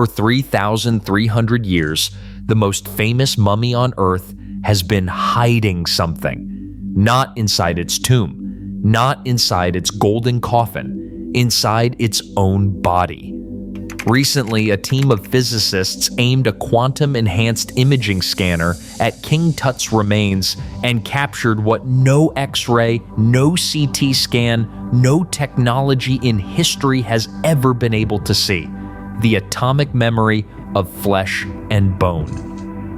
For 3,300 years, the most famous mummy on Earth has been hiding something. Not inside its tomb, not inside its golden coffin, inside its own body. Recently, a team of physicists aimed a quantum-enhanced imaging scanner at King Tut's remains and captured what no X-ray, no CT scan, no technology in history has ever been able to see: the atomic memory of flesh and bone.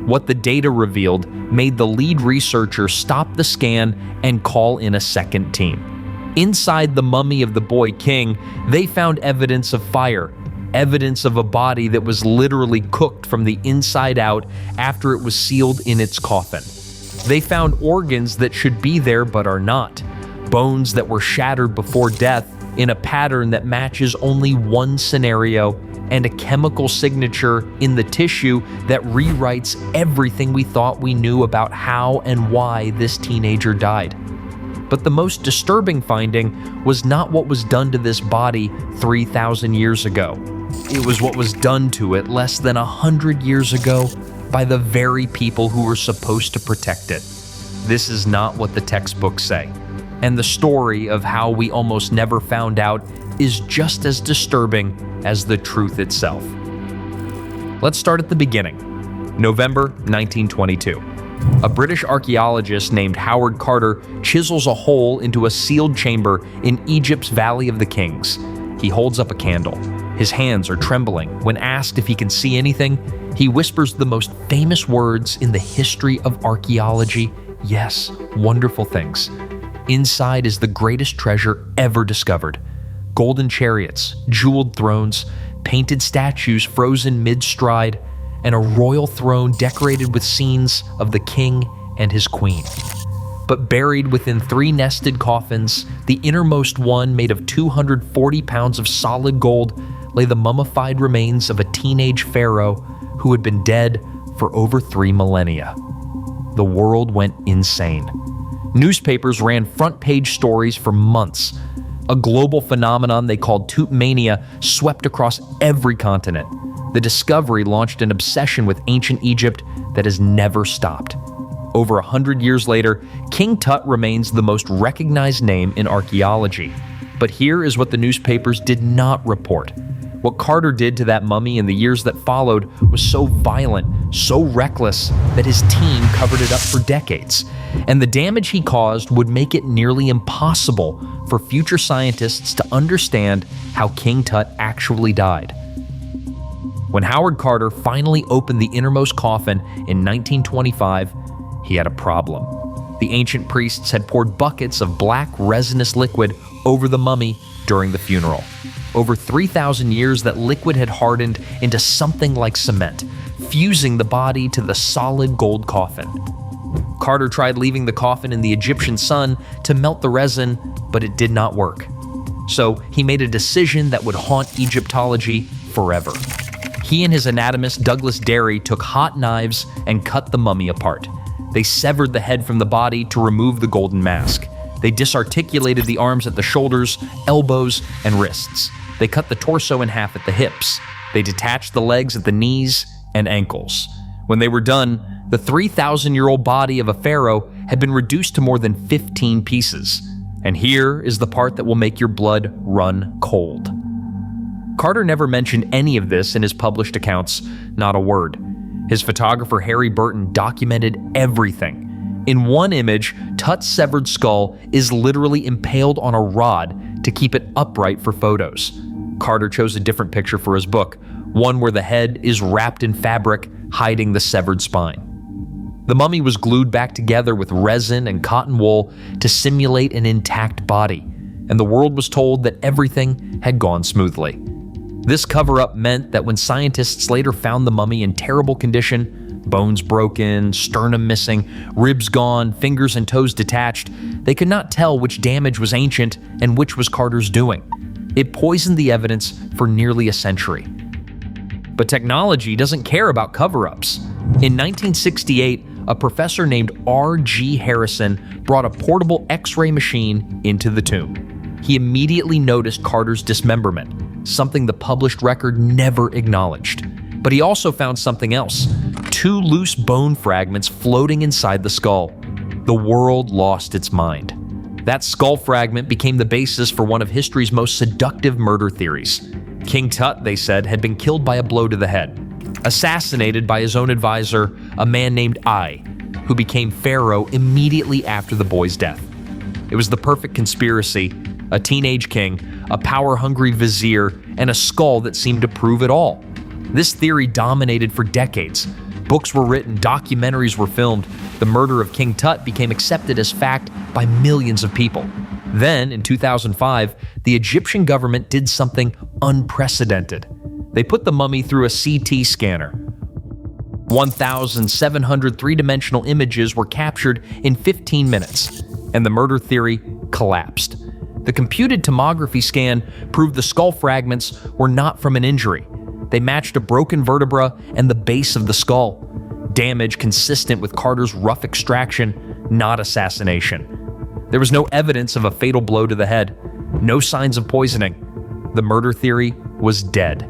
What the data revealed made the lead researcher stop the scan and call in a second team. Inside the mummy of the boy king, they found evidence of fire, evidence of a body that was literally cooked from the inside out after it was sealed in its coffin. They found organs that should be there but are not, bones that were shattered before death in a pattern that matches only one scenario, and a chemical signature in the tissue that rewrites everything we thought we knew about how and why this teenager died. But the most disturbing finding was not what was done to this body 3,000 years ago. It was what was done to it less than 100 years ago by the very people who were supposed to protect it. This is not what the textbooks say. And the story of how we almost never found out is just as disturbing as the truth itself. Let's start at the beginning. November 1922. A British archaeologist named Howard Carter chisels a hole into a sealed chamber in Egypt's Valley of the Kings. He holds up a candle. His hands are trembling. When asked if he can see anything, he whispers the most famous words in the history of archaeology. Yes, wonderful things. Inside is the greatest treasure ever discovered. Golden chariots, jeweled thrones, painted statues frozen mid-stride, and a royal throne decorated with scenes of the king and his queen. But buried within 3 nested coffins, the innermost one made of 240 pounds of solid gold, lay the mummified remains of a teenage pharaoh who had been dead for over 3 millennia. The world went insane. Newspapers ran front-page stories for months. A global phenomenon they called Tut mania swept across every continent. The discovery launched an obsession with ancient Egypt that has never stopped. Over 100 years later, King Tut remains the most recognized name in archaeology. But here is what the newspapers did not report. What Carter did to that mummy in the years that followed was so violent, so reckless, that his team covered it up for decades. And the damage he caused would make it nearly impossible for future scientists to understand how King Tut actually died. When Howard Carter finally opened the innermost coffin in 1925, he had a problem. The ancient priests had poured buckets of black resinous liquid over the mummy during the funeral. Over 3,000 years, that liquid had hardened into something like cement, fusing the body to the solid gold coffin. Carter tried leaving the coffin in the Egyptian sun to melt the resin, but it did not work. So he made a decision that would haunt Egyptology forever. He and his anatomist Douglas Derry took hot knives and cut the mummy apart. They severed the head from the body to remove the golden mask. They disarticulated the arms at the shoulders, elbows, and wrists. They cut the torso in half at the hips. They detached the legs at the knees and ankles. When they were done, the 3,000-year-old body of a pharaoh had been reduced to more than 15 pieces. And here is the part that will make your blood run cold. Carter never mentioned any of this in his published accounts, not a word. His photographer Harry Burton documented everything. In one image, Tut's severed skull is literally impaled on a rod to keep it upright for photos. Carter chose a different picture for his book, one where the head is wrapped in fabric, hiding the severed spine. The mummy was glued back together with resin and cotton wool to simulate an intact body, and the world was told that everything had gone smoothly. This cover-up meant that when scientists later found the mummy in terrible condition, bones broken, sternum missing, ribs gone, fingers and toes detached, they could not tell which damage was ancient and which was Carter's doing. It poisoned the evidence for nearly a century. But technology doesn't care about cover-ups. In 1968, a professor named R.G. Harrison brought a portable X-ray machine into the tomb. He immediately noticed Carter's dismemberment, something the published record never acknowledged. But he also found something else: 2 loose bone fragments floating inside the skull. The world lost its mind. That skull fragment became the basis for one of history's most seductive murder theories. King Tut, they said, had been killed by a blow to the head, assassinated by his own advisor, a man named Ai, who became pharaoh immediately after the boy's death. It was the perfect conspiracy: a teenage king, a power-hungry vizier, and a skull that seemed to prove it all. This theory dominated for decades. Books were written, documentaries were filmed. The murder of King Tut became accepted as fact by millions of people. Then, in 2005, the Egyptian government did something unprecedented. They put the mummy through a CT scanner. 1,700 three-dimensional images were captured in 15 minutes, and the murder theory collapsed. The computed tomography scan proved the skull fragments were not from an injury. They matched a broken vertebra and the base of the skull. Damage consistent with Carter's rough extraction, not assassination. There was no evidence of a fatal blow to the head, no signs of poisoning. The murder theory was dead.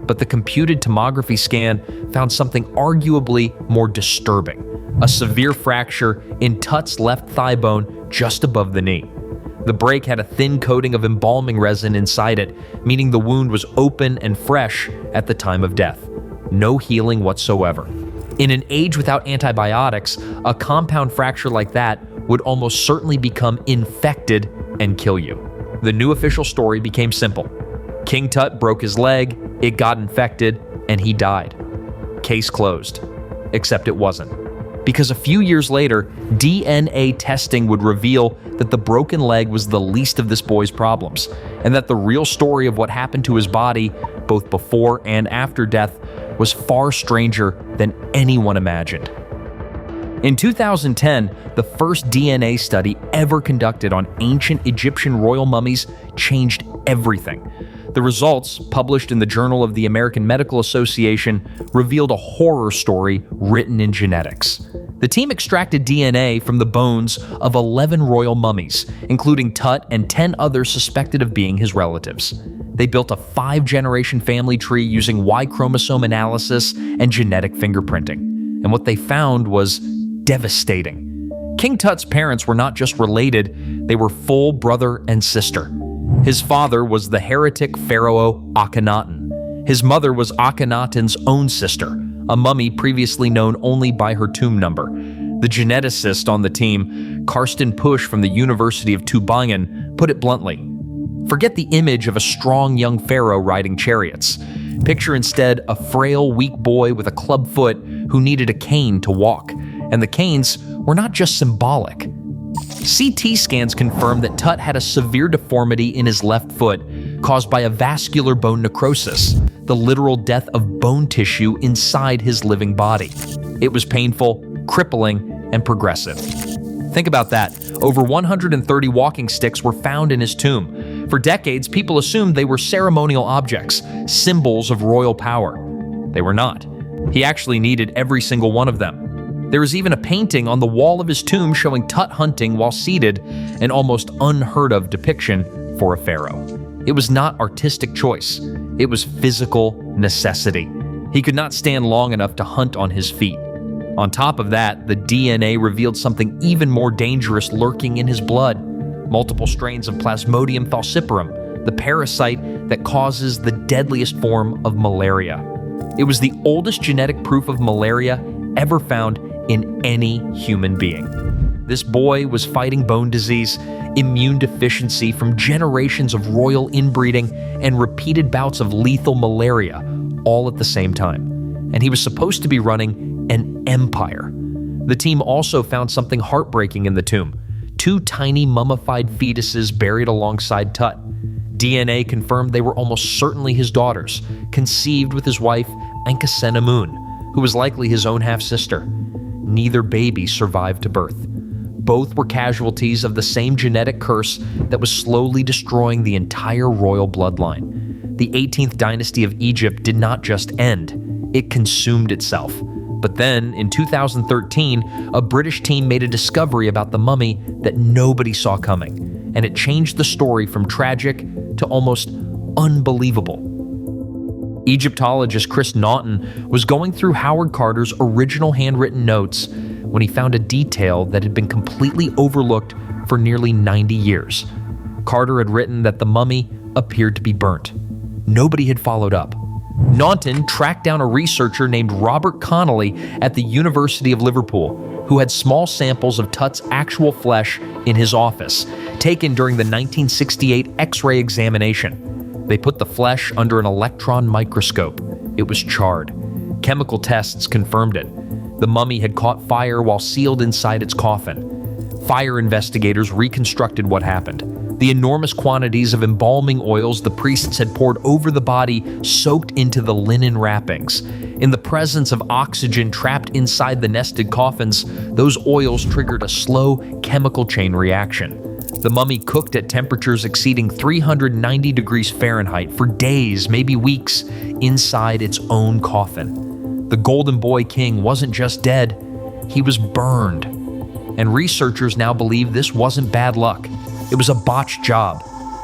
But the computed tomography scan found something arguably more disturbing: a severe fracture in Tut's left thigh bone just above the knee. The break had a thin coating of embalming resin inside it, meaning the wound was open and fresh at the time of death. No healing whatsoever. In an age without antibiotics, a compound fracture like that would almost certainly become infected and kill you. The new official story became simple. King Tut broke his leg, it got infected, and he died. Case closed. Except it wasn't. Because a few years later, DNA testing would reveal that the broken leg was the least of this boy's problems, and that the real story of what happened to his body, both before and after death, was far stranger than anyone imagined. In 2010, the first DNA study ever conducted on ancient Egyptian royal mummies changed everything. The results, published in the Journal of the American Medical Association, revealed a horror story written in genetics. The team extracted DNA from the bones of 11 royal mummies, including Tut and 10 others suspected of being his relatives. They built a 5-generation family tree using Y chromosome analysis and genetic fingerprinting. And what they found was devastating. King Tut's parents were not just related, they were full brother and sister. His father was the heretic pharaoh Akhenaten. His mother was Akhenaten's own sister, a mummy previously known only by her tomb number. The geneticist on the team, Karsten Pusch from the University of Tübingen, put it bluntly: forget the image of a strong young pharaoh riding chariots. Picture instead a frail, weak boy with a club foot who needed a cane to walk. And the canes were not just symbolic. CT scans confirmed that Tut had a severe deformity in his left foot caused by a vascular bone necrosis, the literal death of bone tissue inside his living body. It was painful, crippling, and progressive. Think about that. Over 130 walking sticks were found in his tomb. For decades, people assumed they were ceremonial objects, symbols of royal power. They were not. He actually needed every single one of them. There is even a painting on the wall of his tomb showing Tut hunting while seated, an almost unheard of depiction for a pharaoh. It was not artistic choice. It was physical necessity. He could not stand long enough to hunt on his feet. On top of that, the DNA revealed something even more dangerous lurking in his blood: multiple strains of Plasmodium falciparum, the parasite that causes the deadliest form of malaria. It was the oldest genetic proof of malaria ever found in any human being. This boy was fighting bone disease, immune deficiency from generations of royal inbreeding, and repeated bouts of lethal malaria, all at the same time. And he was supposed to be running an empire. The team also found something heartbreaking in the tomb: 2 tiny mummified fetuses buried alongside Tut. DNA confirmed they were almost certainly his daughters, conceived with his wife Ankhesenamun, who was likely his own half-sister. Neither baby survived to birth. Both were casualties of the same genetic curse that was slowly destroying the entire royal bloodline. The 18th dynasty of Egypt did not just end, it consumed itself. But then, in 2013, a British team made a discovery about the mummy that nobody saw coming, and it changed the story from tragic to almost unbelievable. Egyptologist Chris Naunton was going through Howard Carter's original handwritten notes when he found a detail that had been completely overlooked for nearly 90 years. Carter had written that the mummy appeared to be burnt. Nobody had followed up. Naunton tracked down a researcher named Robert Connolly at the University of Liverpool, who had small samples of Tut's actual flesh in his office, taken during the 1968 X-ray examination. They put the flesh under an electron microscope. It was charred. Chemical tests confirmed it. The mummy had caught fire while sealed inside its coffin. Fire investigators reconstructed what happened. The enormous quantities of embalming oils the priests had poured over the body soaked into the linen wrappings. In the presence of oxygen trapped inside the nested coffins, those oils triggered a slow chemical chain reaction. The mummy cooked at temperatures exceeding 390 degrees Fahrenheit for days, maybe weeks, inside its own coffin. The Golden Boy King wasn't just dead, he was burned. And researchers now believe this wasn't bad luck. It was a botched job.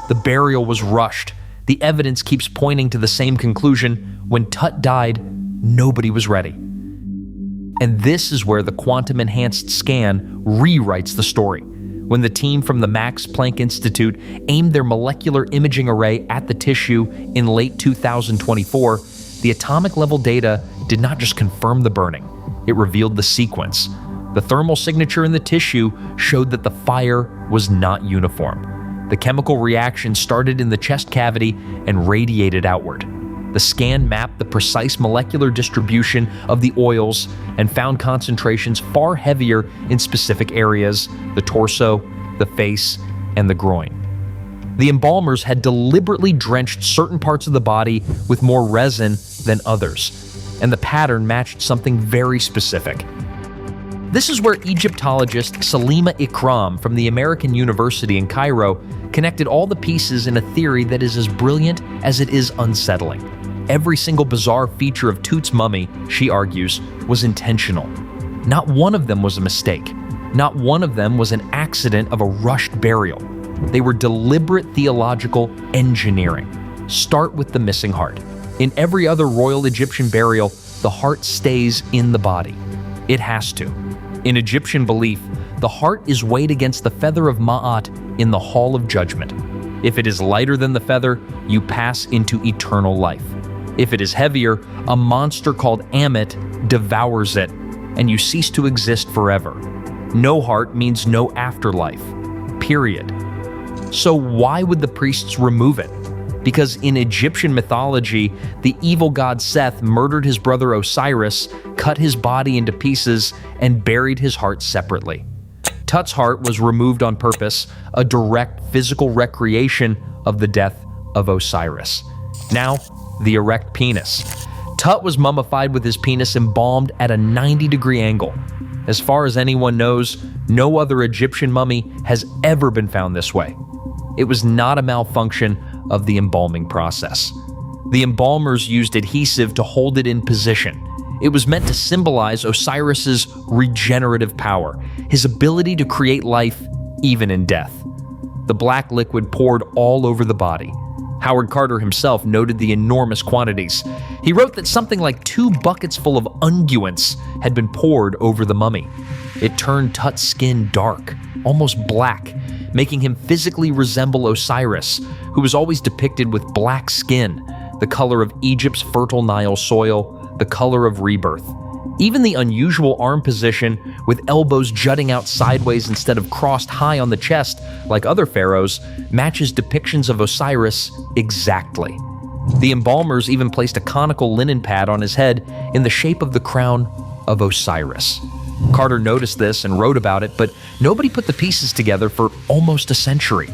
The burial was rushed. The evidence keeps pointing to the same conclusion. When Tut died, nobody was ready. And this is where the quantum-enhanced scan rewrites the story. When the team from the Max Planck Institute aimed their molecular imaging array at the tissue in late 2024, the atomic-level data did not just confirm the burning, it revealed the sequence. The thermal signature in the tissue showed that the fire was not uniform. The chemical reaction started in the chest cavity and radiated outward. The scan mapped the precise molecular distribution of the oils and found concentrations far heavier in specific areas: the torso, the face, and the groin. The embalmers had deliberately drenched certain parts of the body with more resin than others, and the pattern matched something very specific. This is where Egyptologist Salima Ikram from the American University in Cairo connected all the pieces in a theory that is as brilliant as it is unsettling. Every single bizarre feature of Tut's mummy, she argues, was intentional. Not one of them was a mistake. Not one of them was an accident of a rushed burial. They were deliberate theological engineering. Start with the missing heart. In every other royal Egyptian burial, the heart stays in the body. It has to. In Egyptian belief, the heart is weighed against the feather of Ma'at in the Hall of Judgment. If it is lighter than the feather, you pass into eternal life. If it is heavier, a monster called Ammit devours it, and you cease to exist forever. No heart means no afterlife. Period. So why would the priests remove it? Because in Egyptian mythology, the evil god Seth murdered his brother Osiris, cut his body into pieces, and buried his heart separately. Tut's heart was removed on purpose, a direct physical recreation of the death of Osiris. Now, the erect penis. Tut was mummified with his penis embalmed at a 90-degree angle. As far as anyone knows, no other Egyptian mummy has ever been found this way. It was not a malfunction of the embalming process. The embalmers used adhesive to hold it in position. It was meant to symbolize Osiris's regenerative power, his ability to create life even in death. The black liquid poured all over the body. Howard Carter himself noted the enormous quantities. He wrote that something like 2 buckets full of unguents had been poured over the mummy. It turned Tut's skin dark, almost black, making him physically resemble Osiris, who was always depicted with black skin, the color of Egypt's fertile Nile soil, the color of rebirth. Even the unusual arm position, with elbows jutting out sideways instead of crossed high on the chest like other pharaohs, matches depictions of Osiris exactly. The embalmers even placed a conical linen pad on his head in the shape of the crown of Osiris. Carter noticed this and wrote about it, but nobody put the pieces together for almost a century.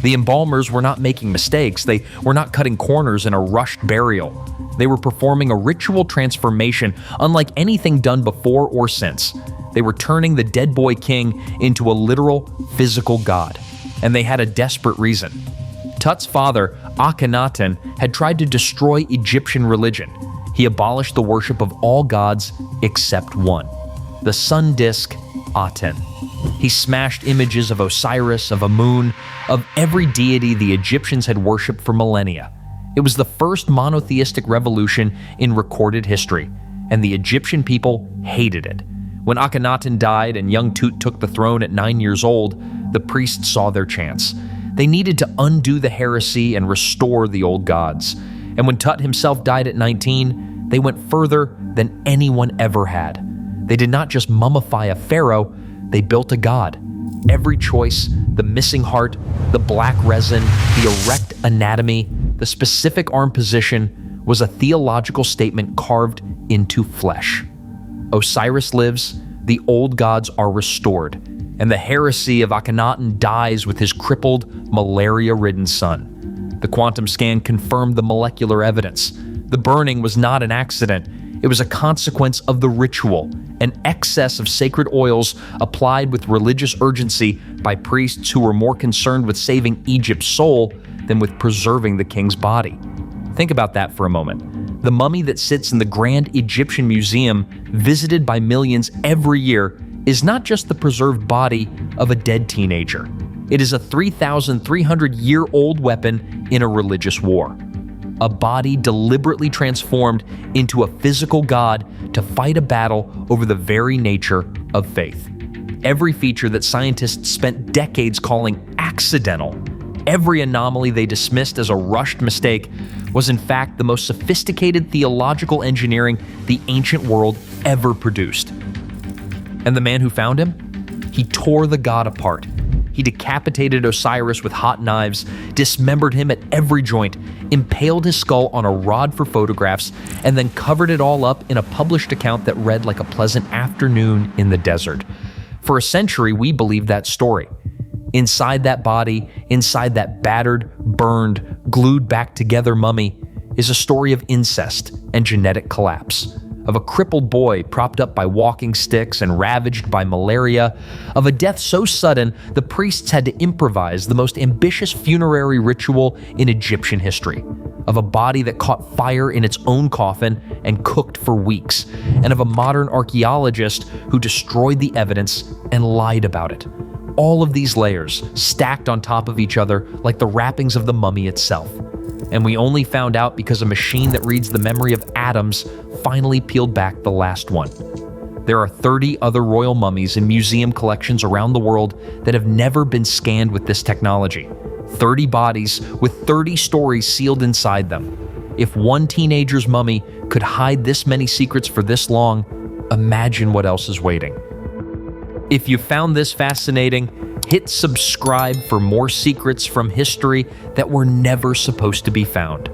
The embalmers were not making mistakes. They were not cutting corners in a rushed burial. They were performing a ritual transformation unlike anything done before or since. They were turning the dead boy king into a literal physical god, and they had a desperate reason. Tut's father, Akhenaten, had tried to destroy Egyptian religion. He abolished the worship of all gods except one, the sun disk Aten. He smashed images of Osiris, of Amun, of every deity the Egyptians had worshipped for millennia. It was the first monotheistic revolution in recorded history, and the Egyptian people hated it. When Akhenaten died and young Tut took the throne at 9 years old, the priests saw their chance. They needed to undo the heresy and restore the old gods. And when Tut himself died at 19, they went further than anyone ever had. They did not just mummify a pharaoh, they built a god. Every choice, the missing heart, the black resin, the erect anatomy, the specific arm position, was a theological statement carved into flesh. Osiris lives, the old gods are restored, and the heresy of Akhenaten dies with his crippled, malaria-ridden son. The quantum scan confirmed the molecular evidence. The burning was not an accident. It was a consequence of the ritual, an excess of sacred oils applied with religious urgency by priests who were more concerned with saving Egypt's soul than with preserving the king's body. Think about that for a moment. The mummy that sits in the Grand Egyptian Museum, visited by millions every year, is not just the preserved body of a dead teenager. It is a 3,300-year-old weapon in a religious war. A body deliberately transformed into a physical god to fight a battle over the very nature of faith. Every feature that scientists spent decades calling accidental, every anomaly they dismissed as a rushed mistake, was in fact the most sophisticated theological engineering the ancient world ever produced. And the man who found him? He tore the god apart. He decapitated Osiris with hot knives, dismembered him at every joint, impaled his skull on a rod for photographs, and then covered it all up in a published account that read like a pleasant afternoon in the desert. For a century, we believed that story. Inside that body, inside that battered, burned, glued back together mummy, is a story of incest and genetic collapse, of a crippled boy propped up by walking sticks and ravaged by malaria, of a death so sudden the priests had to improvise the most ambitious funerary ritual in Egyptian history, of a body that caught fire in its own coffin and cooked for weeks, and of a modern archaeologist who destroyed the evidence and lied about it. All of these layers stacked on top of each other like the wrappings of the mummy itself. And we only found out because a machine that reads the memory of atoms finally peeled back the last one. There are 30 other royal mummies in museum collections around the world that have never been scanned with this technology. 30 bodies with 30 stories sealed inside them. If one teenager's mummy could hide this many secrets for this long, imagine what else is waiting. If you found this fascinating, hit subscribe for more secrets from history that were never supposed to be found.